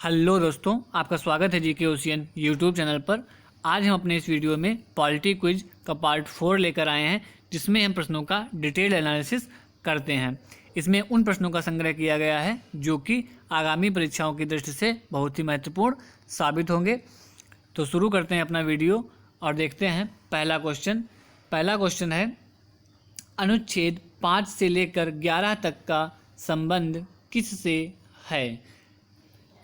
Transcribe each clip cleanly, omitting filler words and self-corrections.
Hello दोस्तों, आपका स्वागत है जीके ओशियन यूट्यूब चैनल पर। आज हम अपने इस वीडियो में पॉलिटी क्विज का पार्ट 4 लेकर आए हैं, जिसमें हम प्रश्नों का डिटेल एनालिसिस करते हैं। इसमें उन प्रश्नों का संग्रह किया गया है जो कि आगामी परीक्षाओं की दृष्टि से बहुत ही महत्वपूर्ण साबित होंगे। तो शुरू करते हैं अपना वीडियो और देखते हैं पहला क्वेश्चन है, अनुच्छेद 5 से लेकर 11 तक का संबंध किससे है?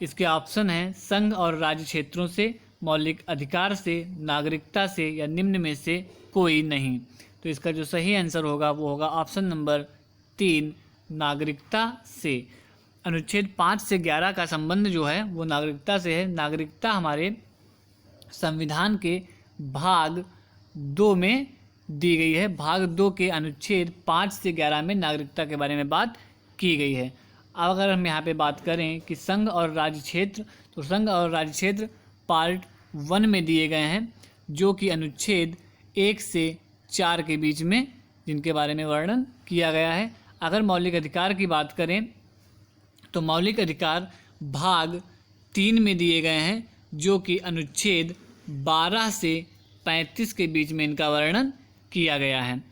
इसके ऑप्शन हैं संघ और राज्य क्षेत्रों से, मौलिक अधिकार से, नागरिकता से या निम्न में से कोई नहीं। तो इसका जो सही आंसर होगा वो होगा ऑप्शन नंबर 3, नागरिकता से। अनुच्छेद 5 से 11 का संबंध जो है वो नागरिकता से है। नागरिकता हमारे संविधान के भाग 2 में दी गई है। भाग 2 के अनुच्छेद 5 से 11 में नागरिकता के बारे में बात की गई है। अब अगर हम यहाँ पे बात करें कि संघ और राज्य क्षेत्र, तो संघ और राज्य क्षेत्र पार्ट 1 में दिए गए हैं, जो कि अनुच्छेद 1 से 4 के बीच में, जिनके बारे में वर्णन किया गया है। अगर मौलिक अधिकार की बात करें तो मौलिक अधिकार भाग 3 में दिए गए हैं, जो कि अनुच्छेद 12 से 35 के बीच में इनका वर्णन किया गया है।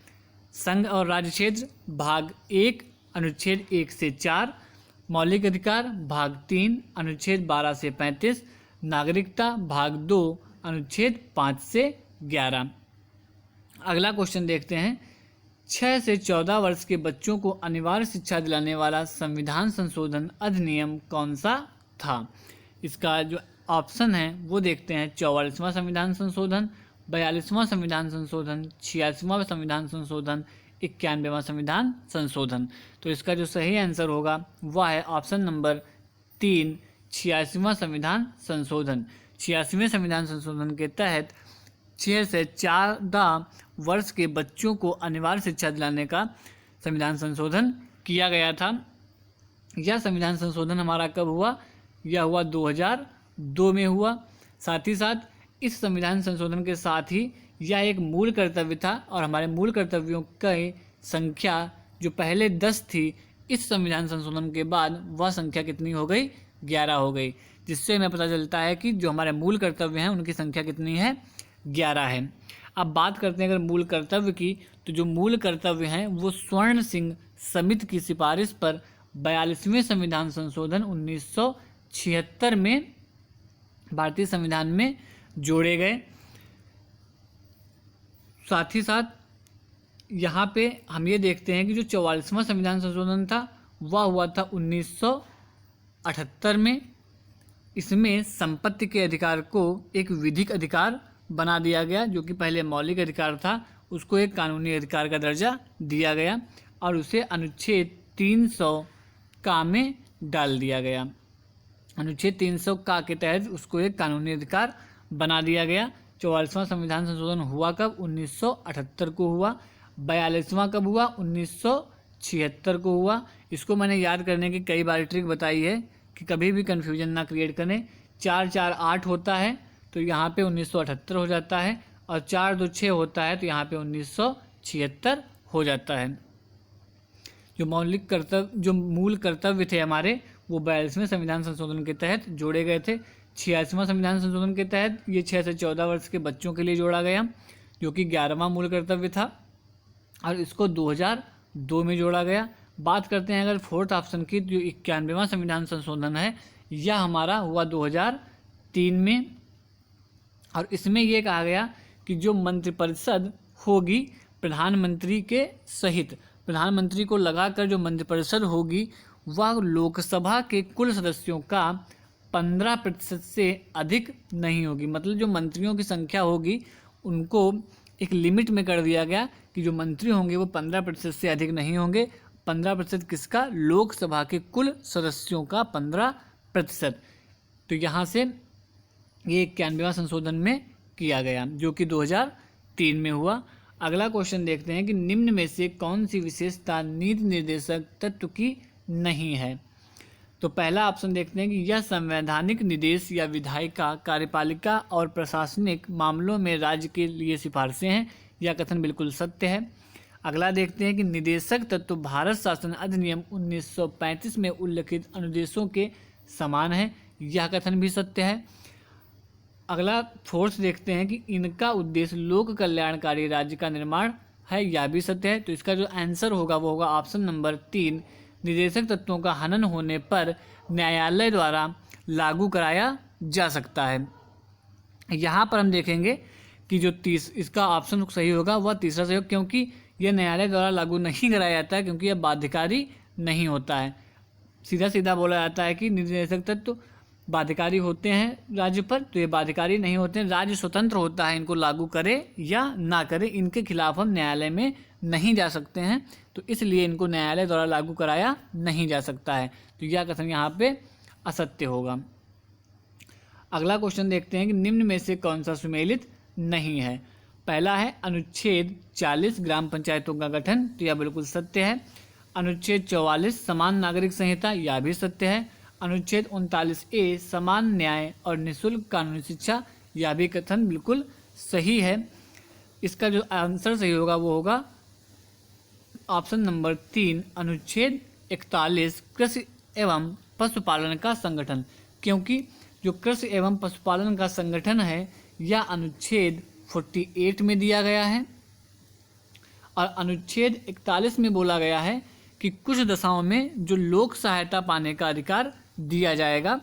संघ और राज्य क्षेत्र भाग 1 अनुच्छेद 1 से 4, मौलिक अधिकार भाग 3 अनुच्छेद 12 से 35, नागरिकता भाग 2 अनुच्छेद 5 से 11। अगला क्वेश्चन देखते हैं, 6 से 14 वर्ष के बच्चों को अनिवार्य शिक्षा दिलाने वाला संविधान संशोधन अधिनियम कौन सा था? इसका जो ऑप्शन है वो देखते हैं, 44वां संविधान संशोधन, 42वां संविधान संशोधन, 86वां संविधान संशोधन, 91वां संविधान संशोधन। तो इसका जो सही आंसर होगा वह है ऑप्शन नंबर 3, 86वां संविधान संशोधन। 86वें संविधान संशोधन के तहत 6 से 14 वर्ष के बच्चों को अनिवार्य शिक्षा दिलाने का संविधान संशोधन किया गया था। यह संविधान संशोधन हमारा कब हुआ? यह हुआ 2002 में हुआ। साथ ही साथ इस संविधान संशोधन के साथ ही यह एक मूल कर्तव्य था, और हमारे मूल कर्तव्यों की संख्या जो पहले 10 थी, इस संविधान संशोधन के बाद वह संख्या कितनी हो गई? 11 हो गई, जिससे हमें पता चलता है कि जो हमारे मूल कर्तव्य हैं उनकी संख्या कितनी है? 11 है। अब बात करते हैं अगर मूल कर्तव्य की, तो जो मूल कर्तव्य हैं वो स्वर्ण सिंह समिति की सिफारिश पर 42वें संविधान संशोधन 1976 में भारतीय संविधान में जोड़े गए। साथ ही साथ यहाँ पे हम ये देखते हैं कि जो 44वां संविधान संशोधन था वह हुआ था 1978 में। इसमें संपत्ति के अधिकार को एक विधिक अधिकार बना दिया गया, जो कि पहले मौलिक अधिकार था, उसको एक कानूनी अधिकार का दर्जा दिया गया और उसे अनुच्छेद 300 का में डाल दिया गया। अनुच्छेद 300 का के तहत उसको एक कानूनी अधिकार बना दिया गया। 44वां संविधान संशोधन हुआ कब? 1978 को हुआ। 42वां कब हुआ? 1976 को हुआ। इसको मैंने याद करने की कई बार ट्रिक बताई है कि कभी भी कन्फ्यूजन ना क्रिएट करें। 4 4 8 होता है तो यहाँ पे 1978 हो जाता है, और 4 2 6 होता है तो यहाँ पे 1976 हो जाता है। जो मूल कर्तव्य थे हमारे वो 42वें संविधान संशोधन के तहत जोड़े गए थे। 86वां संविधान संशोधन के तहत ये 6 से 14 वर्ष के बच्चों के लिए जोड़ा गया, जो कि 11वां मूल कर्तव्य था, और इसको 2002 में जोड़ा गया। बात करते हैं अगर फोर्थ ऑप्शन की, जो 91वां संविधान संशोधन है, यह हमारा हुआ 2003 में, और इसमें यह कहा गया कि जो मंत्रिपरिषद होगी प्रधानमंत्री के सहित, प्रधानमंत्री को लगाकर जो मंत्रिपरिषद होगी वह लोकसभा के कुल सदस्यों का 15% से अधिक नहीं होगी। मतलब जो मंत्रियों की संख्या होगी उनको एक लिमिट में कर दिया गया कि जो मंत्री होंगे वो 15% से अधिक नहीं होंगे। 15% किसका? लोकसभा के कुल सदस्यों का 15%। तो यहाँ से ये 91वां संशोधन में किया गया, जो कि 2003 में हुआ। अगला क्वेश्चन देखते हैं कि निम्न में से कौन सी विशेषता नीति निर्देशक तत्व की नहीं है? तो पहला ऑप्शन देखते हैं कि यह संवैधानिक निर्देश या विधायिका, कार्यपालिका और प्रशासनिक मामलों में राज्य के लिए सिफारिशें हैं। यह कथन बिल्कुल सत्य है। अगला देखते हैं कि निदेशक तत्व भारत शासन अधिनियम 1935 में उल्लिखित अनुदेशों के समान है। यह कथन भी सत्य है। अगला फोर्थ देखते हैं कि इनका उद्देश्य लोक कल्याणकारी राज्य का निर्माण है, यह भी सत्य है। तो इसका जो आंसर होगा वो होगा ऑप्शन नंबर 3, निर्देशक तत्वों का हनन होने पर न्यायालय द्वारा लागू कराया जा सकता है। यहाँ पर हम देखेंगे कि जो इसका ऑप्शन सही होगा वह तीसरा सही होगा, क्योंकि यह न्यायालय द्वारा लागू नहीं कराया जाता है, क्योंकि यह बाध्यकारी नहीं होता है। सीधा सीधा बोला जाता है कि निर्देशक तत्व बाध्यकारी होते हैं राज्य पर, तो ये बाध्यकारी नहीं होते हैं। राज्य स्वतंत्र होता है, इनको लागू करे या ना करे, इनके खिलाफ हम न्यायालय में नहीं जा सकते हैं, तो इसलिए इनको न्यायालय द्वारा लागू कराया नहीं जा सकता है। तो यह कथन यहाँ पे असत्य होगा। अगला क्वेश्चन देखते हैं कि निम्न में से कौन सा सुमेलित नहीं है। पहला है अनुच्छेद 40 ग्राम पंचायतों का गठन, तो यह बिल्कुल सत्य है। अनुच्छेद 44 समान नागरिक संहिता, यह भी सत्य है। अनुच्छेद 39A समान न्याय और निःशुल्क कानूनी शिक्षा, यह भी कथन बिल्कुल सही है। इसका जो आंसर सही होगा वो होगा ऑप्शन नंबर 3, अनुच्छेद 41 कृषि एवं पशुपालन का संगठन, क्योंकि जो कृषि एवं पशुपालन का संगठन है यह अनुच्छेद 48 में दिया गया है, और अनुच्छेद 41 में बोला गया है कि कुछ दशाओं में जो लोक सहायता पाने का अधिकार दिया जाएगा,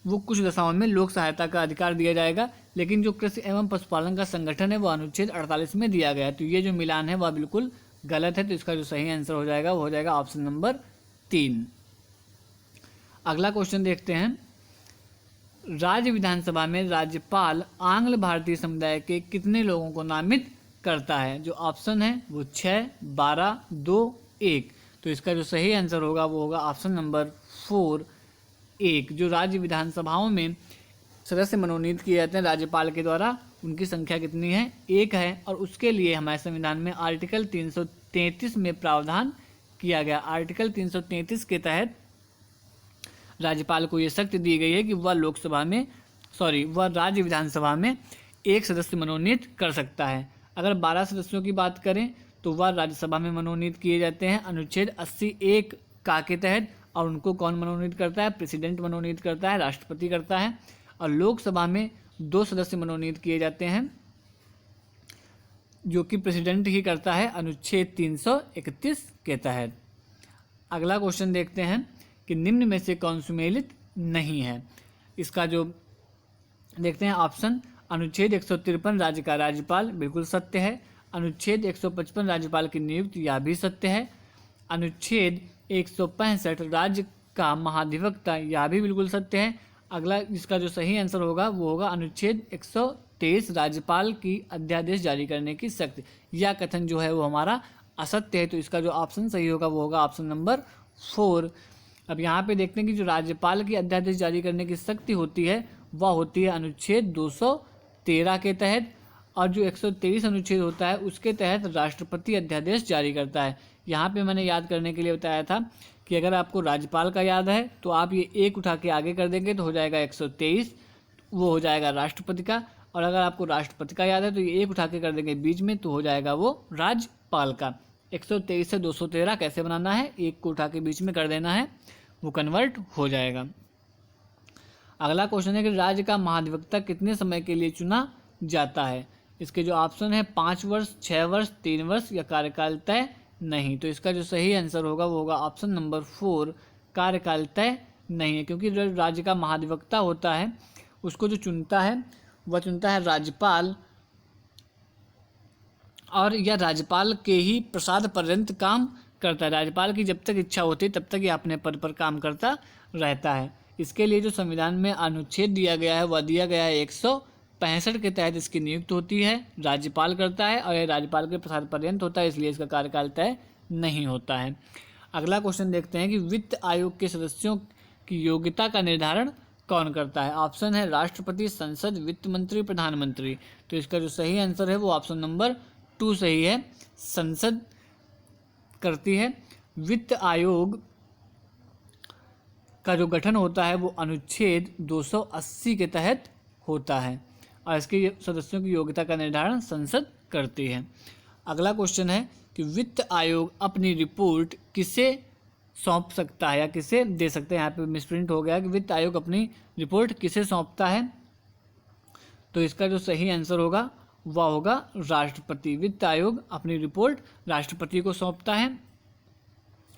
वो कुछ दशाओं में लोक सहायता का अधिकार दिया जाएगा, लेकिन जो कृषि एवं पशुपालन का संगठन है वो अनुच्छेद 48 में दिया गया है। तो ये जो मिलान है वह बिल्कुल गलत है, तो इसका जो सही आंसर हो जाएगा वो हो जाएगा ऑप्शन नंबर 3। अगला क्वेश्चन देखते हैं, राज्य विधानसभा में राज्यपाल आंग्ल भारतीय समुदाय के कितने लोगों को नामित करता है। जो ऑप्शन है वो 6, 12, 2, 1। तो इसका जो सही आंसर होगा वो होगा ऑप्शन नंबर 4, 1। जो राज्य विधानसभाओं में सदस्य मनोनीत किए जाते हैं राज्यपाल के द्वारा, उनकी संख्या कितनी है, 1 है। और उसके लिए हमारे संविधान में आर्टिकल 333 में प्रावधान किया गया। आर्टिकल 333 के तहत राज्यपाल को ये शक्ति दी गई है कि वह राज्य विधानसभा में 1 सदस्य मनोनीत कर सकता है। अगर 12 सदस्यों की बात करें तो वह राज्यसभा में मनोनीत किए जाते हैं अनुच्छेद 80(1) का के तहत, और उनको कौन मनोनीत करता है, प्रेसिडेंट मनोनीत करता है, राष्ट्रपति करता है। और लोकसभा में 2 सदस्य मनोनीत किए जाते हैं, जो कि प्रेसिडेंट ही करता है अनुच्छेद 331 के तहत। अगला क्वेश्चन देखते हैं कि निम्न में से कौन सुमेलित नहीं है। इसका जो देखते हैं ऑप्शन, अनुच्छेद 153 राज्य का राज्यपाल, बिल्कुल सत्य है। अनुच्छेद 155 राज्यपाल की नियुक्ति, यह भी सत्य है। अनुच्छेद 165 राज्य का महाधिवक्ता, यह भी बिल्कुल सत्य है। अगला इसका जो सही आंसर होगा वो होगा अनुच्छेद 123 राज्यपाल की अध्यादेश जारी करने की शक्ति, यह कथन जो है वो हमारा असत्य है। तो इसका जो ऑप्शन सही होगा वो होगा ऑप्शन नंबर 4। अब यहाँ पे देखते हैं कि जो राज्यपाल की अध्यादेश जारी करने की शक्ति होती है वह होती है अनुच्छेद 213 के तहत, और जो 123 अनुच्छेद होता है उसके तहत राष्ट्रपति अध्यादेश जारी करता है। यहाँ पे मैंने याद करने के लिए बताया था कि अगर आपको राज्यपाल का याद है तो आप ये 1 उठा के आगे कर देंगे तो हो जाएगा 123, वो हो जाएगा राष्ट्रपति का। और अगर आपको राष्ट्रपति का याद है तो ये 1 उठा के कर देंगे बीच में, तो हो जाएगा वो राज्यपाल का। 123 से 213 कैसे बनाना है, 1 को उठा के बीच में कर देना है, वो कन्वर्ट हो जाएगा। अगला क्वेश्चन है कि राज्य का महाधिवक्ता कितने समय के लिए चुना जाता है। इसके जो ऑप्शन है 5 वर्ष, 6 वर्ष, 3 वर्ष या कार्यकाल तय नहीं। तो इसका जो सही आंसर होगा वो होगा ऑप्शन नंबर 4, कार्यकाल तय नहीं है, क्योंकि जो राज्य का महाधिवक्ता होता है उसको जो चुनता है वह चुनता है राज्यपाल, और यह राज्यपाल के ही प्रसाद पर्यंत काम करता है। राज्यपाल की जब तक इच्छा होती है तब तक ये अपने पद पर काम करता रहता है। इसके लिए जो संविधान में अनुच्छेद दिया गया है वह दिया गया है 165 के तहत इसकी नियुक्ति होती है, राज्यपाल करता है, और यह राज्यपाल के प्रसाद पर्यंत होता है, इसलिए इसका कार्यकाल तय नहीं होता है। अगला क्वेश्चन देखते हैं कि वित्त आयोग के सदस्यों की योग्यता का निर्धारण कौन करता है। ऑप्शन है राष्ट्रपति, संसद, वित्त मंत्री, प्रधानमंत्री। तो इसका जो सही आंसर है वो ऑप्शन नंबर 2 सही है, संसद करती है। वित्त आयोग का जो गठन होता है वो अनुच्छेद 280 के तहत होता है, और इसके सदस्यों की योग्यता का निर्धारण संसद करती है। अगला क्वेश्चन है कि वित्त आयोग अपनी रिपोर्ट किसे सौंप सकता है या किसे दे सकते हैं। यहाँ पे मिसप्रिंट हो गया कि वित्त आयोग अपनी रिपोर्ट किसे सौंपता है, तो इसका जो सही आंसर होगा वह होगा राष्ट्रपति। वित्त आयोग अपनी रिपोर्ट राष्ट्रपति को सौंपता है।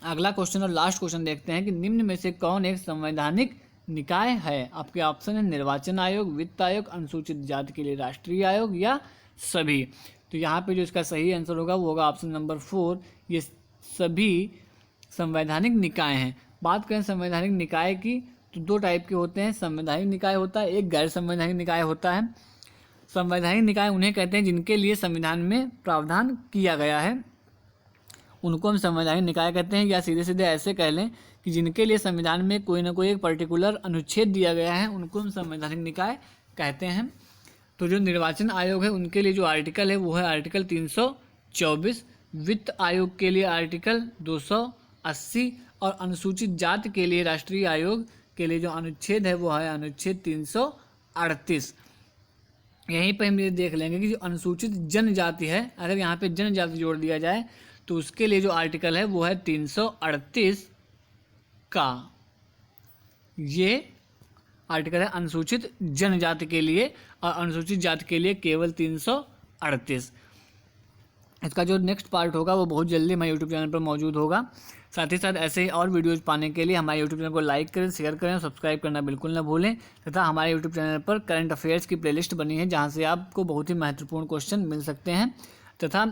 अगला क्वेश्चन और लास्ट क्वेश्चन देखते हैं कि निम्न में से कौन एक संवैधानिक निकाय है। आपके ऑप्शन है निर्वाचन आयोग, वित्त आयोग, अनुसूचित जाति के लिए राष्ट्रीय आयोग या सभी। तो यहाँ पे जो इसका सही आंसर होगा वो होगा ऑप्शन नंबर 4, ये सभी संवैधानिक निकाय हैं। बात करें संवैधानिक निकाय की तो दो टाइप के होते हैं। संवैधानिक निकाय होता है, एक गैर संवैधानिक निकाय होता है। संवैधानिक निकाय उन्हें कहते हैं जिनके लिए संविधान में प्रावधान किया गया है, उनको हम संवैधानिक निकाय कहते हैं। या सीधे सीधे ऐसे कह लें कि जिनके लिए संविधान में कोई ना कोई एक पर्टिकुलर अनुच्छेद दिया गया है, उनको हम संवैधानिक निकाय कहते हैं। तो जो निर्वाचन आयोग है उनके लिए जो आर्टिकल है वो है आर्टिकल 324, वित्त आयोग के लिए आर्टिकल 280 और अनुसूचित जाति के लिए राष्ट्रीय आयोग के लिए जो अनुच्छेद है वो है अनुच्छेद 338। यहीं पर हम ये देख लेंगे कि जो अनुसूचित जनजाति है, अगर यहाँ पे जनजाति जोड़ दिया जाए तो उसके लिए जो आर्टिकल है वो है 338 का। ये आर्टिकल है अनुसूचित जनजाति के लिए और अनुसूचित जाति के लिए केवल 338। इसका जो नेक्स्ट पार्ट होगा वो बहुत जल्दी हमारे यूट्यूब चैनल पर मौजूद होगा। साथ ही साथ ऐसे ही और वीडियोज़ पाने के लिए हमारे यूट्यूब चैनल को लाइक करें, शेयर करें और सब्सक्राइब करना बिल्कुल ना भूलें। तथा हमारे यूट्यूब चैनल पर करंट अफेयर्स की प्लेलिस्ट बनी है जहां से आपको बहुत ही महत्वपूर्ण क्वेश्चन मिल सकते हैं। तथा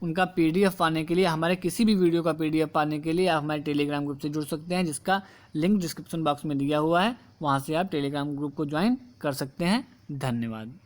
उनका PDF पाने के लिए, हमारे किसी भी वीडियो का PDF पाने के लिए आप हमारे टेलीग्राम ग्रुप से जुड़ सकते हैं, जिसका लिंक डिस्क्रिप्शन बॉक्स में दिया हुआ है। वहाँ से आप टेलीग्राम ग्रुप को ज्वाइन कर सकते हैं। धन्यवाद।